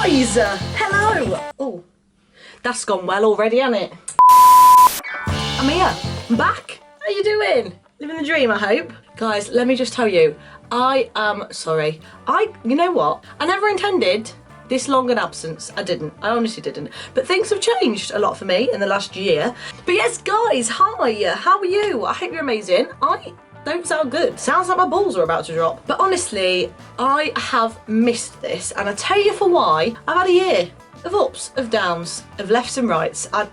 Guys, hello. Oh, that's gone well already, hasn't it? I'm here. I'm back. How you doing? Living the dream, I hope. Guys, let me just tell you, I am sorry. You know what? I never intended this long an absence. I didn't. I honestly didn't. But things have changed a lot for me in the last year. But yes, guys, hi. How are you? I hope you're amazing. I don't sound good. Sounds like my balls are about to drop. But honestly, I have missed this, and I tell you for why. I've had a year of ups, of downs, of lefts and rights. I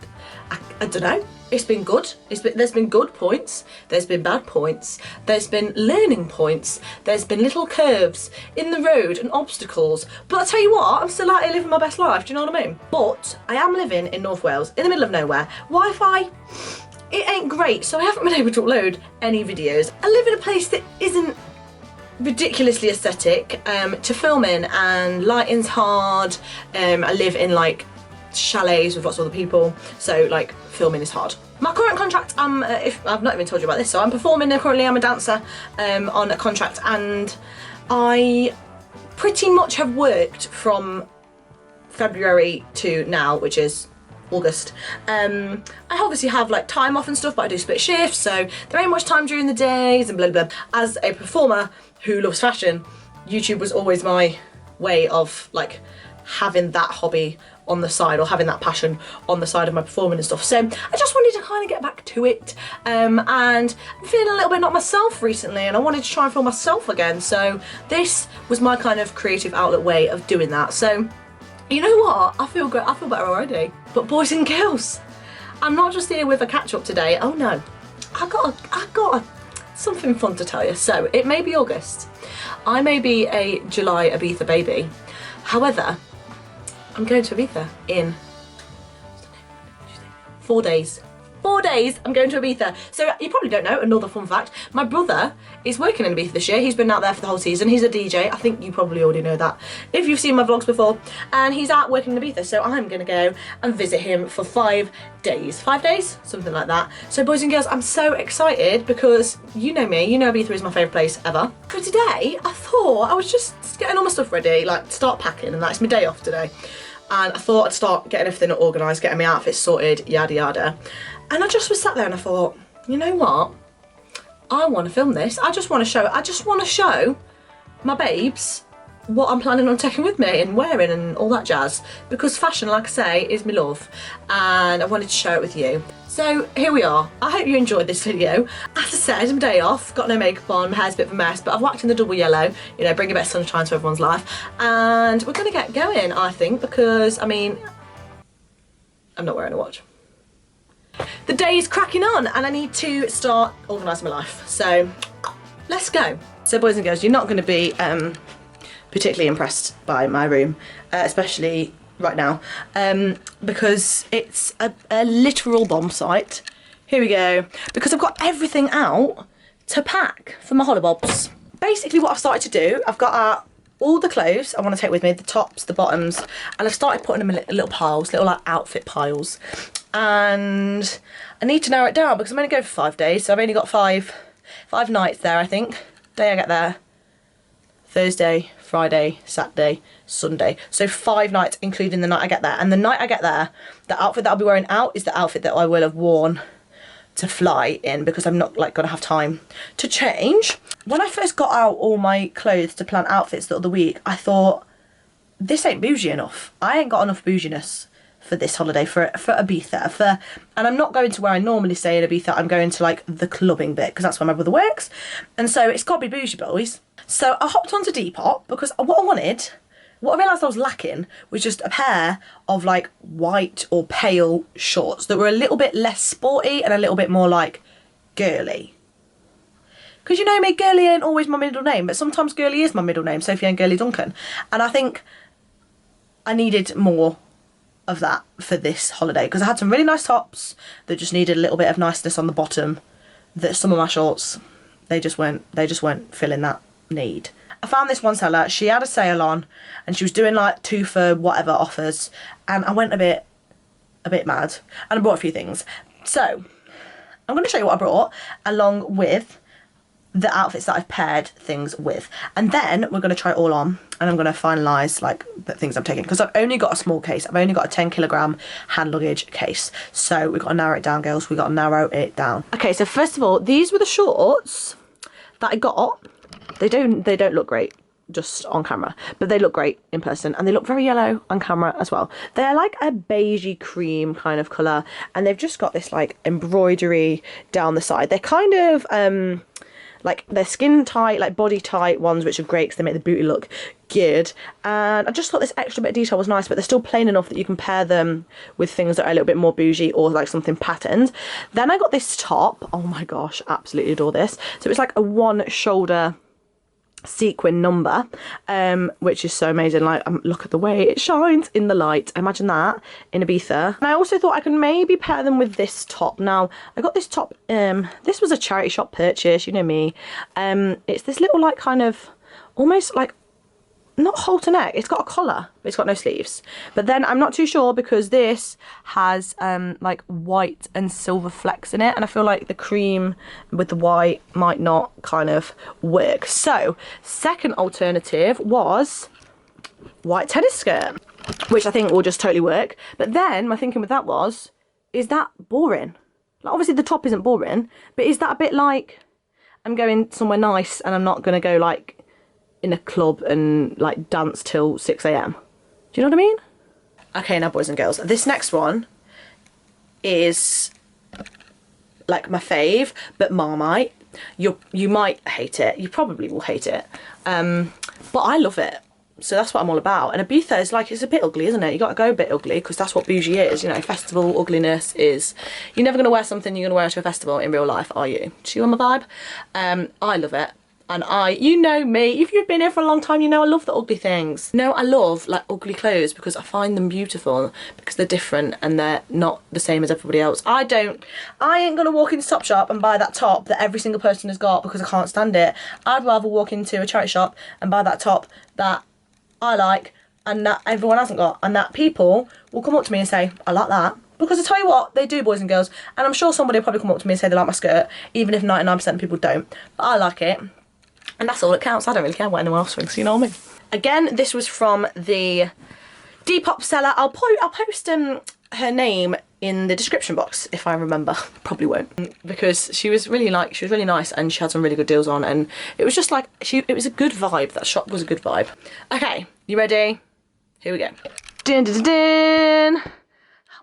don't know. It's been good. There's been good points. There's been bad points. There's been learning points. There's been little curves in the road and obstacles. But I tell you what, I'm still out here living my best life. Do you know what I mean? But I am living in North Wales, in the middle of nowhere. Wi-Fi, it ain't great, so I haven't been able to upload any videos. I live in a place that isn't ridiculously aesthetic to film in, and lighting's hard. I live in like chalets with lots of other people, so like filming is hard. My current contract, if I've not even told you about this, so I'm performing currently. I'm a dancer on a contract, and I pretty much have worked from February to now, which is August. I obviously have like time off and stuff, but I do split shifts, so there ain't much time during the days and blah blah blah. As a performer who loves fashion, YouTube was always my way of like having that hobby on the side, or having that passion on the side of my performing and stuff. So I just wanted to kind of get back to it, and I'm feeling a little bit not myself recently, and I wanted to try and feel myself again. So this was my kind of creative outlet way of doing that. So you know what? I feel great. I feel better already. But boys and girls, I'm not just here with a catch up today. Oh no, I got something fun to tell you. So it may be August. I may be a July Ibiza baby. However, I'm going to Ibiza in 4 days. 4 days I'm going to Ibiza. So you probably don't know, another fun fact, my brother is working in Ibiza this year. He's been out there for the whole season. He's a DJ. I think you probably already know that if you've seen my vlogs before. And he's out working in Ibiza, so I'm going to go and visit him for 5 days. 5 days? Something like that. So boys and girls, I'm so excited because you know me, you know Ibiza is my favourite place ever. So today I thought I was just getting all my stuff ready, like start packing, and that's my day off today. And I thought I'd start getting everything organised, getting my outfits sorted, yada yada. And I just was sat there and I thought, you know what? I want to film this. I just want to show my babes what I'm planning on taking with me and wearing and all that jazz. Because fashion, like I say, is my love. And I wanted to share it with you. So here we are. I hope you enjoyed this video. As I said, I'm day off, got no makeup on, my hair's a bit of a mess, but I've whacked in the double yellow, you know, bring a bit of sunshine to everyone's life. And we're gonna get going, I think, because, I mean, I'm not wearing a watch. The day is cracking on and I need to start organising my life. So let's go. So boys and girls, you're not gonna be particularly impressed by my room, especially right now, because it's a literal bomb site. Here we go. Because I've got everything out to pack for my hollybobs. Basically what I've started to do, I've got out all the clothes I want to take with me, the tops, the bottoms, and I've started putting them in little piles, little like outfit piles. And I need to narrow it down because I'm only going for 5 days, so I've only got five nights there, I think. Day I get there, Thursday, Friday, Saturday, Sunday. So 5 nights, including the night I get there. And the night I get there, the outfit that I'll be wearing out is the outfit that I will have worn to fly in, because I'm not like gonna have time to change. When I first got out all my clothes to plan outfits the other week, I thought, this ain't bougie enough. I ain't got enough bouginess for this holiday, for Ibiza. And I'm not going to where I normally stay in Ibiza. I'm going to like the clubbing bit, because that's where my brother works. And so it's got to be bougie, boys. So I hopped onto Depop because what I realised I was lacking was just a pair of like white or pale shorts that were a little bit less sporty and a little bit more like girly. Because you know me, girly ain't always my middle name, but sometimes girly is my middle name, Sophie and Girly Duncan. And I think I needed more of that for this holiday, because I had some really nice tops that just needed a little bit of niceness on the bottom, that some of my shorts, they just weren't filling that need. I found this one seller, she had a sale on and she was doing like 2 for whatever offers, and I went a bit mad and I bought a few things. So I'm going to show you what I brought along with the outfits that I've paired things with. And then we're going to try it all on, and I'm going to finalise like the things I'm taking, because I've only got a small case. I've only got a 10kg hand luggage case, so we've got to narrow it down, girls. We've got to narrow it down. Okay, so first of all, these were the shorts that I got. They don't look great just on camera, but they look great in person, and they look very yellow on camera as well. They're like a beigey cream kind of colour, and they've just got this like embroidery down the side. They're kind of like they're skin tight, like body tight ones, which are great because they make the booty look good. And I just thought this extra bit of detail was nice, but they're still plain enough that you can pair them with things that are a little bit more bougie or like something patterned. Then I got this top. Oh my gosh, absolutely adore this. So it's like a one shoulder sequin number, which is so amazing. Like, look at the way it shines in the light. Imagine that in Ibiza. And I also thought I could maybe pair them with this top. Now I got this top, this was a charity shop purchase, you know me. It's this little like kind of almost like not halter neck. It's got a collar, but it's got no sleeves. But then I'm not too sure because this has like white and silver flecks in it, and I feel like the cream with the white might not kind of work. So second alternative was white tennis skirt, which I think will just totally work. But then my thinking with that was, is that boring? Like, obviously the top isn't boring, but is that a bit like I'm going somewhere nice and I'm not gonna go like in a club and like dance till 6 AM. Do you know what I mean? Okay, now boys and girls, this next one is like my fave, but Marmite. You might hate it, you probably will hate it, but I love it. So that's what I'm all about. And Ibiza is like, it's a bit ugly, isn't it? You got to go a bit ugly because that's what bougie is, you know. Festival ugliness is, you're never going to wear something you're going to wear to a festival in real life, are you? Do you on my vibe? I love it. And you know me, if you've been here for a long time, you know I love the ugly things. No, I love like ugly clothes because I find them beautiful, because they're different and they're not the same as everybody else. I ain't gonna walk into Topshop and buy that top that every single person has got because I can't stand it. I'd rather walk into a charity shop and buy that top that I like and that everyone hasn't got, and that people will come up to me and say, I like that. Because I tell you what, they do, boys and girls. And I'm sure somebody will probably come up to me and say they like my skirt, even if 99% of people don't. But I like it. And that's all that counts. I don't really care what anyone else thinks, you know what I mean? Again, this was from the Depop seller. I'll post her name in the description box if I remember. Probably won't, because she was really nice, and she had some really good deals on, and it was just like it was a good vibe. That shop was a good vibe. Okay, you ready? Here we go. Din din din din.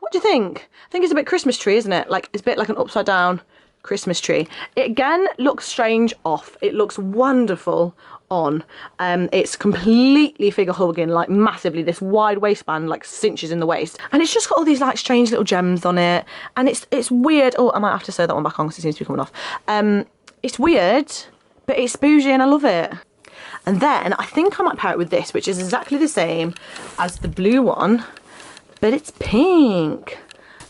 What do you think? I think it's a bit Christmas tree, isn't it? Like, it's a bit like an upside down Christmas tree. It again looks strange off. It looks wonderful on. It's completely figure hugging, like massively. This wide waistband like cinches in the waist, and it's just got all these like strange little gems on it, and it's weird. Oh, I might have to sew that one back on because it seems to be coming off. It's weird, but it's bougie and I love it. And then I think I might pair it with this, which is exactly the same as the blue one, but it's pink.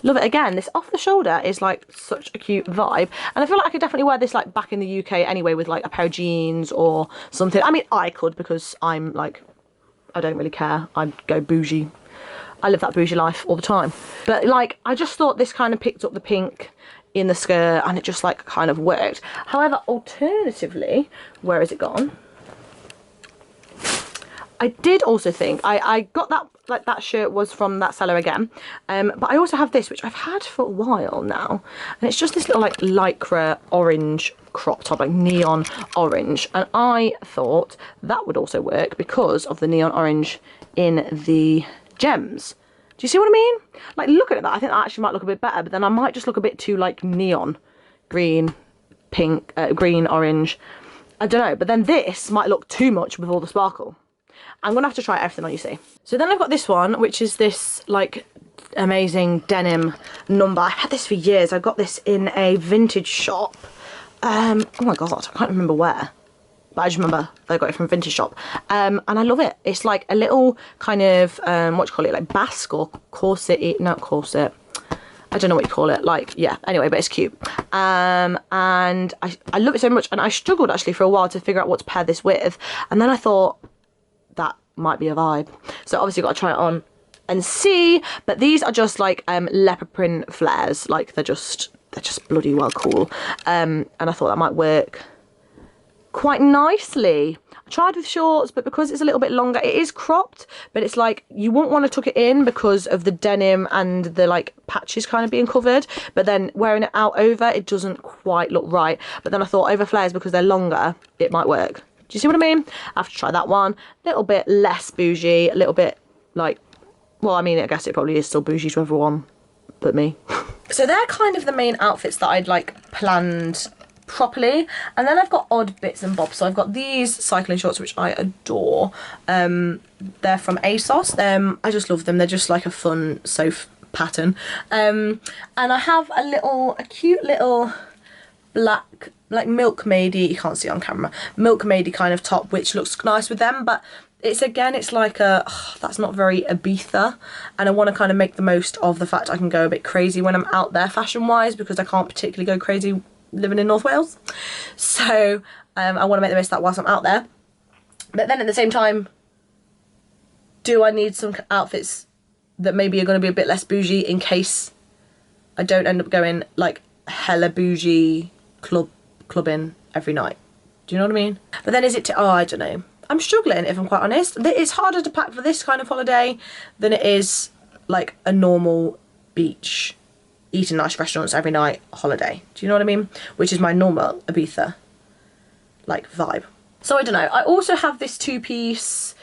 Love it. Again, this off the shoulder is like such a cute vibe, and I feel like I could definitely wear this like back in the UK anyway with like a pair of jeans or something. I mean, I could, because I'm like, I don't really care. I go bougie. I live that bougie life all the time. But like, I just thought this kind of picked up the pink in the skirt, and it just like kind of worked. However, alternatively, where has it gone? I did also think I got that, like that shirt was from that seller again, but I also have this, which I've had for a while now, and it's just this little like lycra orange crop top, like neon orange, and I thought that would also work because of the neon orange in the gems. Do you see what I mean? Like, looking at that, I think that actually might look a bit better, but then I might just look a bit too like neon green, pink, green, orange. I don't know, but then this might look too much with all the sparkle. I'm gonna have to try everything on, you see. So then I've got this one, which is this like amazing denim number. I've had this for years. I got this in a vintage shop. Oh my god, I can't remember where, but I just remember I got it from a vintage shop, and I love it. It's like a little kind of what do you call it, like basque or corset, not corset, I don't know what you call it, like, yeah, anyway, but it's cute. And I love it so much, and I struggled actually for a while to figure out what to pair this with, and then I thought that might be a vibe. So obviously got to try it on and see, but these are just like leopard print flares, like they're just bloody well cool, and I thought that might work quite nicely. I tried with shorts, but because it's a little bit longer, it is cropped, but it's like you wouldn't want to tuck it in because of the denim and the like patches kind of being covered, but then wearing it out over, it doesn't quite look right. But then I thought over flares, because they're longer, it might work. Do you see what I mean? I have to try that one. A little bit less bougie, a little bit like, well, I mean, I guess it probably is still bougie to everyone but me. So they're kind of the main outfits that I'd like planned properly, and then I've got odd bits and bobs. So I've got these cycling shorts which I adore. They're from ASOS. I just love them. They're just like a fun soph pattern. And I have a cute little black, like milkmaidey, you can't see it on camera, milkmaidey kind of top, which looks nice with them, but it's like that's not very Ibiza, and I want to kind of make the most of the fact I can go a bit crazy when I'm out there fashion wise, because I can't particularly go crazy living in North Wales. So I want to make the most of that whilst I'm out there. But then at the same time, do I need some outfits that maybe are going to be a bit less bougie in case I don't end up going like hella bougie clubbing every night? Do you know what I mean? But then is it I don't know. I'm struggling, if I'm quite honest. It's harder to pack for this kind of holiday than it is like a normal beach, eating nice restaurants every night holiday. Do you know what I mean? Which is my normal Ibiza like vibe. So I don't know. I also have this two-piece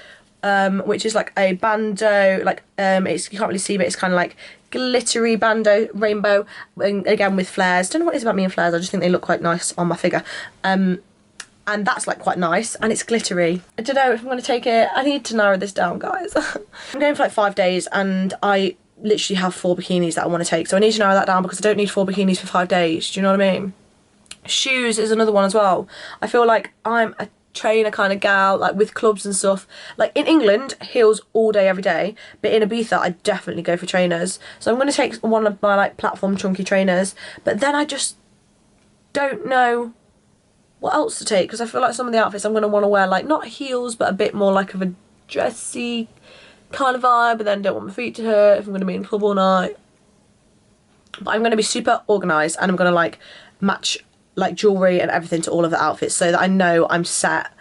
which is like a bandeau, like you can't really see, but it's kind of like glittery bandeau rainbow, and again with flares. Don't know what it is about me and flares, I just think they look quite nice on my figure. And that's like quite nice, and it's glittery. I don't know if I'm going to take it. I need to narrow this down, guys. I'm going for like 5 days, and I literally have 4 bikinis that I want to take, so I need to narrow that down because I don't need 4 bikinis for 5 days. Do you know what I mean? Shoes is another one as well. I feel like I'm a trainer kind of gal, like with clubs and stuff. Like in England, heels all day every day, but in Ibiza I definitely go for trainers. So I'm going to take one of my like platform chunky trainers, but then I just don't know what else to take, because I feel like some of the outfits I'm going to want to wear like not heels, but a bit more like of a dressy kind of vibe, but then don't want my feet to hurt if I'm going to be in the club all night. But I'm going to be super organised, and I'm going to like match like jewellery and everything to all of the outfits, so that I know I'm set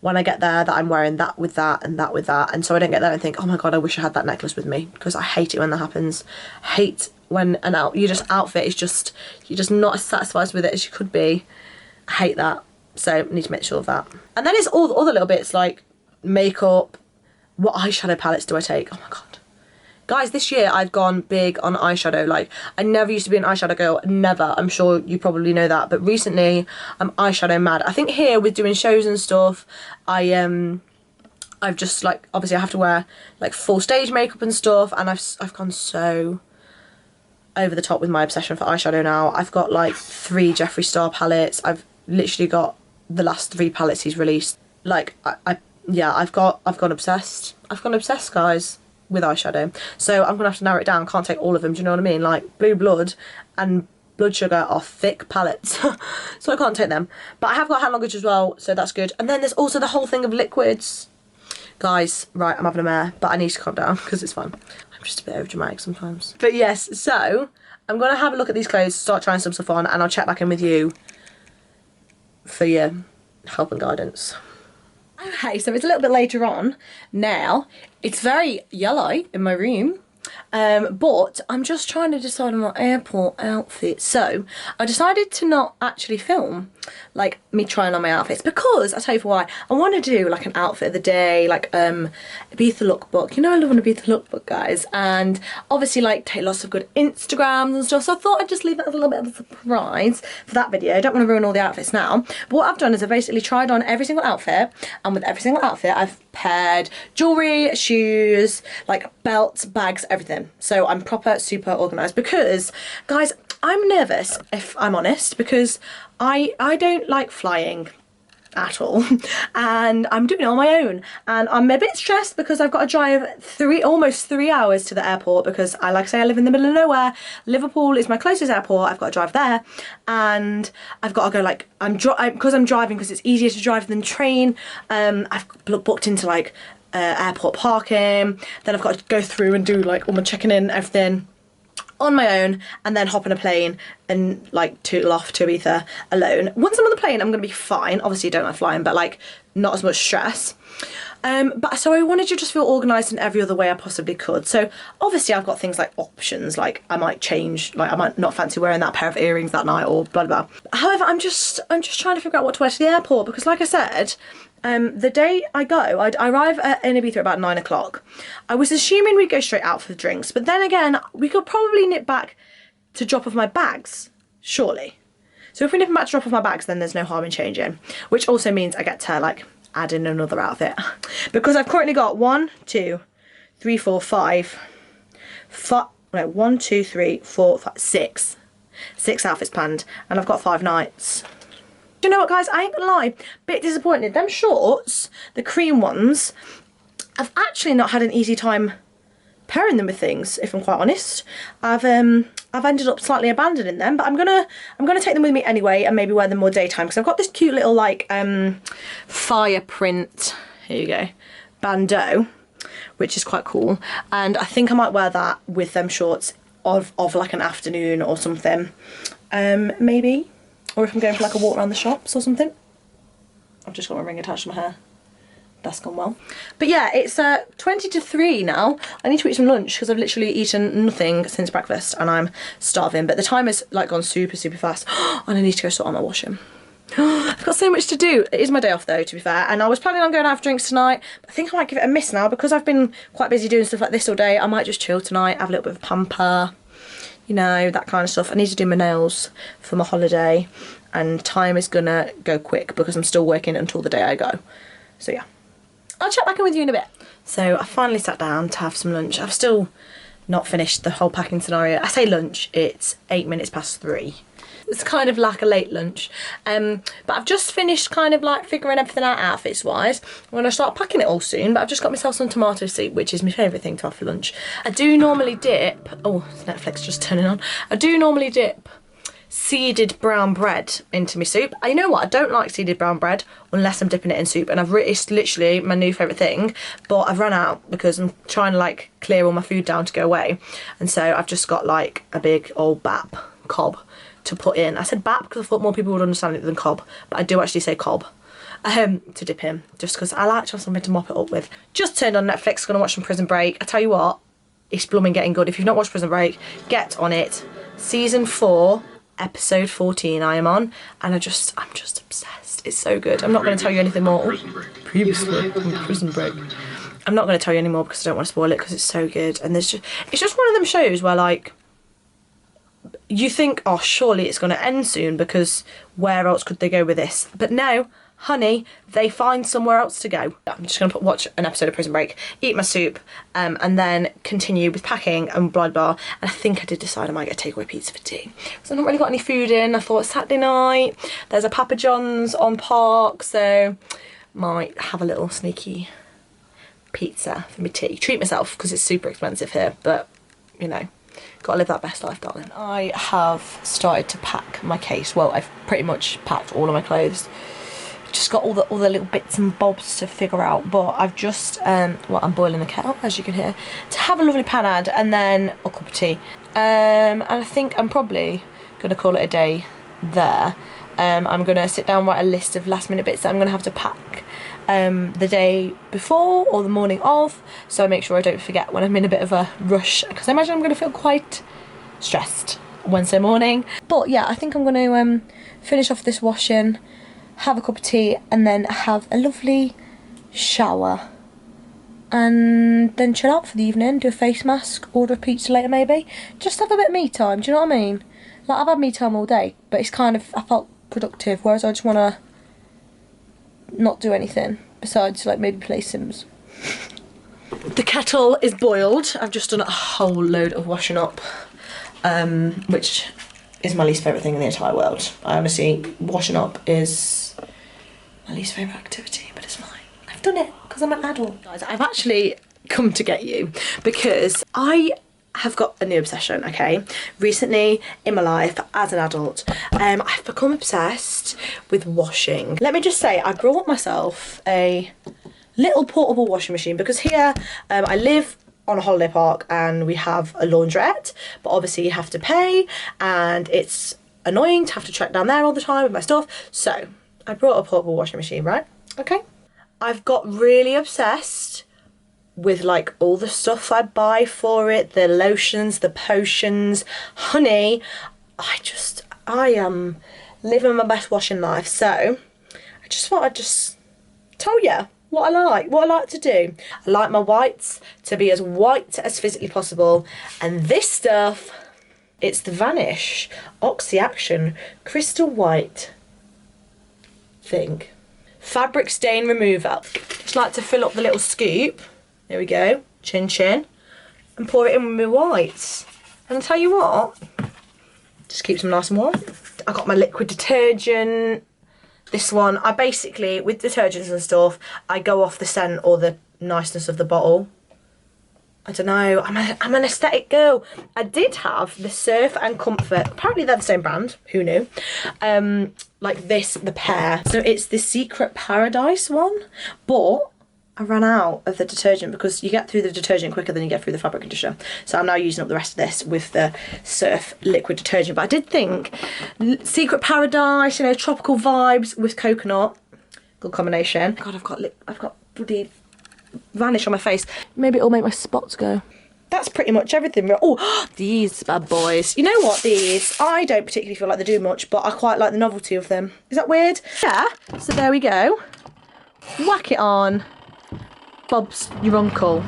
when I get there, that I'm wearing that with that and that with that, and so I don't get there and think, oh my god, I wish I had that necklace with me, because I hate it when that happens. I hate when your outfit is just, you're just not as satisfied with it as you could be. I hate that, so I need to make sure of that. And then it's all the other little bits like makeup. What eyeshadow palettes do I take? Oh my god. Guys, this year I've gone big on eyeshadow. Like, I never used to be an eyeshadow girl, never. I'm sure you probably know that, but recently I'm eyeshadow mad. I think here with doing shows and stuff, I've just like, obviously I have to wear like full stage makeup and stuff, and I've gone so over the top with my obsession for eyeshadow now. I've got like 3 Jeffree Star palettes. I've literally got the last 3 palettes he's released. Like, yeah, I've gone obsessed. I've gone obsessed, guys, with eyeshadow. So I'm gonna have to narrow it down. Can't take all of them, do you know what I mean? Like Blue Blood and Blood Sugar are thick palettes, so I can't take them. But I have got hand luggage as well, so that's good. And then there's also the whole thing of liquids. Guys, right, I'm having a mare, but I need to calm down because it's fun. I'm just a bit overdramatic sometimes. But yes, so I'm gonna have a look at these clothes, start trying some stuff on, and I'll check back in with you for your help and guidance. Okay, so it's a little bit later on now. It's very yellow in my room, but I'm just trying to decide on my airport outfit. So I decided to not actually film like me trying on my outfits, because I'll tell you for why. I want to do like an outfit of the day, like Ibiza lookbook. You know I love an Ibiza lookbook, guys, and obviously like take lots of good Instagrams and stuff. So I thought I'd just leave it as a little bit of a surprise for that video. I don't want to ruin all the outfits now. But what I've done is I've basically tried on every single outfit, and with every single outfit I've paired jewellery, shoes, like belts, bags, everything. So I'm proper super organised, because guys, I'm nervous, if I'm honest, because I don't like flying at all, and I'm doing it on my own, and I'm a bit stressed because I've got to drive almost 3 hours to the airport, because I live in the middle of nowhere. Liverpool is my closest airport. I've got to drive there, and I've got to go like because I'm driving, because it's easier to drive than train. I've booked into like airport parking, then I've got to go through and do like all my checking in and everything. on my own and then hop on a plane and like tootle off to Ibiza alone. Once I'm on the plane, I'm gonna be fine. Obviously, I don't like flying, but like not as much stress. But so I wanted to just feel organised in every other way I possibly could. So obviously I've got things like options, like I might change, like I might not fancy wearing that pair of earrings that night or blah blah. However, I'm just trying to figure out what to wear to the airport, because like I said, the day I go, I arrive in Ibiza about 9 o'clock. I was assuming we'd go straight out for the drinks, but then again, we could probably nip back to drop off my bags, surely. So if we nip back to drop off my bags, then there's no harm in changing, which also means I get to like add in another outfit, because I've currently got 1, 2, 3, 4, 5, 1, 2, 3, 4, 5, 6 outfits planned, and I've got 5 nights. Do you know what, guys? I ain't gonna lie, bit disappointed. Them shorts, the cream ones, I've actually not had an easy time pairing them with things, if I'm quite honest. I've ended up slightly abandoning them, but I'm gonna take them with me anyway and maybe wear them more daytime, because I've got this cute little like fire print, here you go, bandeau, which is quite cool, and I think I might wear that with them shorts of like an afternoon or something, maybe, or if I'm going for like a walk around the shops or something. I've just got my ring attached to my hair. That's gone well. But yeah, it's 20 to 3 now. I need to eat some lunch because I've literally eaten nothing since breakfast and I'm starving. But the time has like gone super, super fast. And I need to go sort out my washing. I've got so much to do. It is my day off though, to be fair. And I was planning on going out for drinks tonight. But I think I might give it a miss now because I've been quite busy doing stuff like this all day. I might just chill tonight, have a little bit of pamper, you know, that kind of stuff. I need to do my nails for my holiday. And time is gonna go quick because I'm still working until the day I go. So yeah. I'll check back in with you in a bit. So I finally sat down to have some lunch. I've still not finished the whole packing scenario. I say lunch, it's 8 minutes past 3. It's kind of like a late lunch. But I've just finished kind of like figuring everything out outfits wise. I'm gonna start packing it all soon, but I've just got myself some tomato soup, which is my favourite thing to have for lunch. I do normally dip, oh, Netflix just turning on. I do normally dip seeded brown bread into my soup. You know what, I don't like seeded brown bread unless I'm dipping it in soup, and it's literally my new favourite thing, but I've run out because I'm trying to like clear all my food down to go away, and so I've just got like a big old bap cob to put in. I said bap because I thought more people would understand it than cob, but I do actually say cob to dip in, just because I like to have something to mop it up with. Just turned on Netflix, gonna watch some Prison Break. I tell you what, it's blooming getting good. If you've not watched Prison Break, get on it. Season 4 episode 14 I am on, and I'm just obsessed. It's so good. I'm not going to tell you anything more. Previously on Prison Break. I'm not going to tell you any more because I don't want to spoil it, because it's so good. And it's just one of them shows where like you think, oh, surely it's going to end soon because where else could they go with this? But no, honey, they find somewhere else to go. I'm just going to watch an episode of Prison Break, eat my soup, and then continue with packing and blah blah. And I think I did decide I might get a takeaway pizza for tea. So I've not really got any food in. I thought Saturday night, there's a Papa John's on Park, so might have a little sneaky pizza for my tea. Treat myself because it's super expensive here, but you know, gotta live that best life, darling. I have started to pack my case. Well, I've pretty much packed all of my clothes. Just got all the little bits and bobs to figure out, but I've just well, I'm boiling the kettle, as you can hear, to have a lovely panade and then a cup of tea. And I think I'm probably gonna call it a day there. I'm gonna sit down, write a list of last minute bits that I'm gonna have to pack the day before or the morning of, so I make sure I don't forget when I'm in a bit of a rush, because I imagine I'm gonna feel quite stressed Wednesday morning. But yeah, I think I'm gonna finish off this washing, have a cup of tea, and then have a lovely shower, and then chill out for the evening, do a face mask, order a pizza later maybe. Just have a bit of me time, do you know what I mean? Like, I've had me time all day, but it's kind of, I felt productive, whereas I just want to not do anything besides like maybe play Sims. The kettle is boiled. I've just done a whole load of washing up, which is my least favourite thing in the entire world. I honestly, washing up is my least favourite activity, but it's fine. I've done it because I'm an adult. Guys, I've actually come to get you because I have got a new obsession, okay? Recently in my life as an adult, I've become obsessed with washing. Let me just say, I brought myself a little portable washing machine because here I live on a holiday park and we have a laundrette, but obviously you have to pay and it's annoying to have to track down there all the time with my stuff. So I brought a portable washing machine, right? Okay. I've got really obsessed with like all the stuff I buy for it, the lotions, the potions, honey. I am living my best washing life. So I just thought I'd just tell you what I like to do. I like my whites to be as white as physically possible. And this stuff, it's the Vanish Oxy Action Crystal White thing. Fabric stain remover. Just like to fill up the little scoop. There we go. Chin chin. And pour it in with my whites. And I'll tell you what, just keeps them nice and warm. I got my liquid detergent. This one, I basically, with detergents and stuff, I go off the scent or the niceness of the bottle. I don't know, I'm an aesthetic girl. I did have the Surf and Comfort, apparently they're the same brand, who knew? Like this, the pair. So it's the Secret Paradise one, but I ran out of the detergent because you get through the detergent quicker than you get through the fabric conditioner. So I'm now using up the rest of this with the Surf liquid detergent. But I did think Secret Paradise, you know, tropical vibes with coconut, good combination. God, I've got bloody Vanish on my face. Maybe it'll make my spots go. That's pretty much everything. Oh, these bad boys. You know what, these, I don't particularly feel like they do much, but I quite like the novelty of them. Is that weird? Yeah, so there we go. Whack it on. Bob's your uncle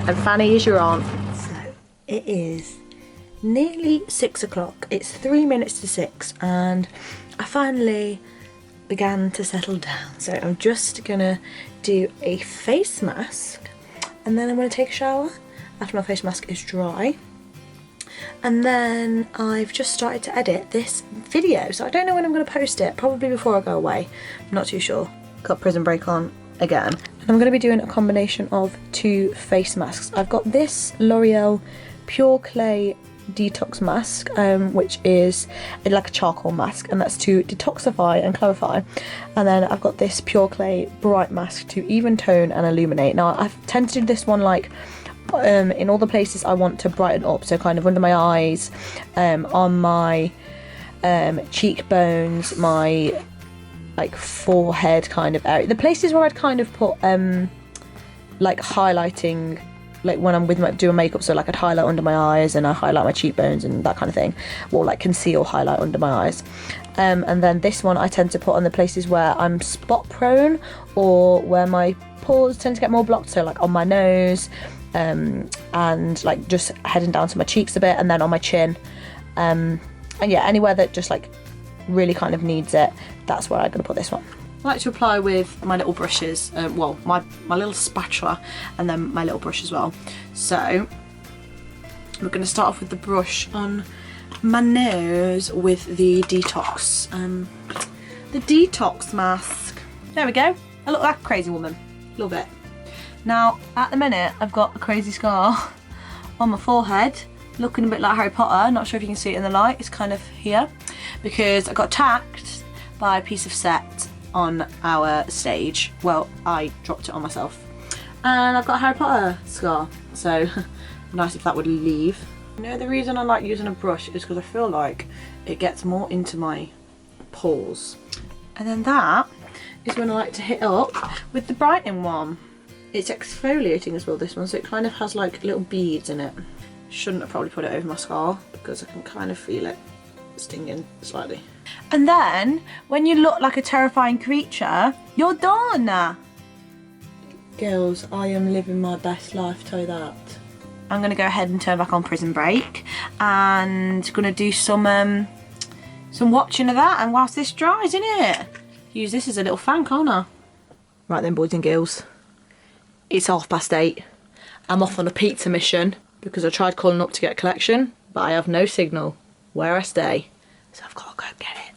and Fanny is your aunt. So it is nearly 6 o'clock. It's 3 minutes to 6 and I finally began to settle down. So I'm just gonna do a face mask and then I'm gonna take a shower after my face mask is dry. And then I've just started to edit this video. So I don't know when I'm gonna post it, probably before I go away. I'm not too sure. Got Prison Break on again. And I'm going to be doing a combination of 2 face masks. I've got this L'Oreal Pure Clay Detox Mask, which is like a charcoal mask, and that's to detoxify and clarify. And then I've got this Pure Clay Bright Mask to even tone and illuminate. Now I tend to do this one like in all the places I want to brighten up, so kind of under my eyes, on my cheekbones, my like forehead kind of area, the places where I'd kind of put like highlighting, like when I'm with doing makeup, so like I'd highlight under my eyes and I highlight my cheekbones and that kind of thing, or like conceal, highlight under my eyes. And then this one I tend to put on the places where I'm spot prone or where my pores tend to get more blocked, so like on my nose, and like just heading down to my cheeks a bit, and then on my chin, and yeah, anywhere that just like really kind of needs it, that's where I'm going to put this one. I like to apply with my little brushes, well, my little spatula and then my little brush as well. So we're going to start off with the brush on my nose with the detox mask. There we go. I look like a crazy woman. Love it. Now at the minute I've got a crazy scar on my forehead, looking a bit like Harry Potter. Not sure if you can see it in the light. It's kind of here because I got attacked by a piece of set on our stage. Well, I dropped it on myself and I've got a Harry Potter scar, so nice if that would leave. You know, the reason I like using a brush is because I feel like it gets more into my pores. And then that is when I like to hit up with the brightening one. It's exfoliating as well, this one, so it kind of has like little beads in it. Shouldn't have probably put it over my scar because I can kind of feel it stinging slightly. And then when you look like a terrifying creature, you're done. Girls, I am living my best life, tell you that. I'm gonna go ahead and turn back on Prison Break and gonna do some watching of that, and whilst this dries, innit? Use this as a little fan, can't I? Right then, boys and girls, it's 8:30. I'm off on a pizza mission because I tried calling up to get a collection, but I have no signal where I stay, so I've got to go get it,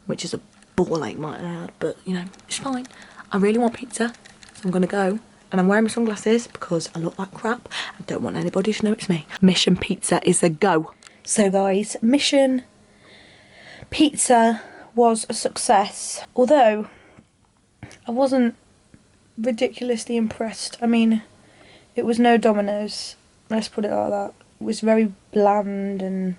which is a ball ache, might I add, but you know, it's fine. I really want pizza, so I'm gonna go, and I'm wearing my sunglasses because I look like crap. I don't want anybody to know it's me. Mission Pizza is a go. So guys, Mission Pizza was a success, although I wasn't ridiculously impressed. I mean, it was no Domino's, Let's put it like that. It was very bland, and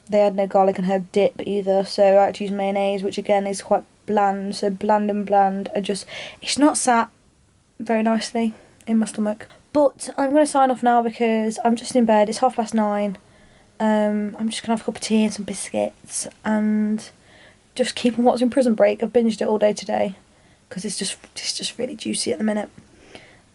they had no garlic and herb dip either, so I had to use mayonnaise, which again is quite bland. So bland and bland are just, it's not sat very nicely in my stomach. But I'm going to sign off now because I'm just in bed. It's 9:30. I'm just going to have a cup of tea and some biscuits and just keep on watching Prison Break. I've binged it all day today because it's just really juicy at the minute.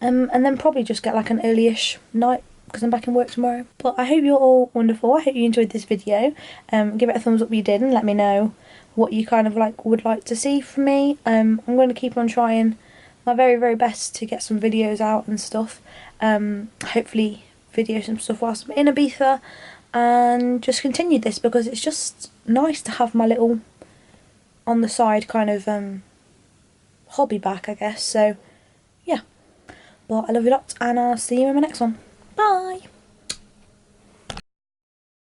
And then probably just get like an early-ish night because I'm back in work tomorrow. But I hope you're all wonderful. I hope you enjoyed this video. Give it a thumbs up if you did and let me know what you kind of like would like to see from me. I'm going to keep on trying my very, very best to get some videos out and stuff. Hopefully videos and stuff whilst I'm in Ibiza, and just continue this because it's just nice to have my little on the side kind of hobby back, I guess. So yeah, but I love you lots and I'll see you in my next one. Bye.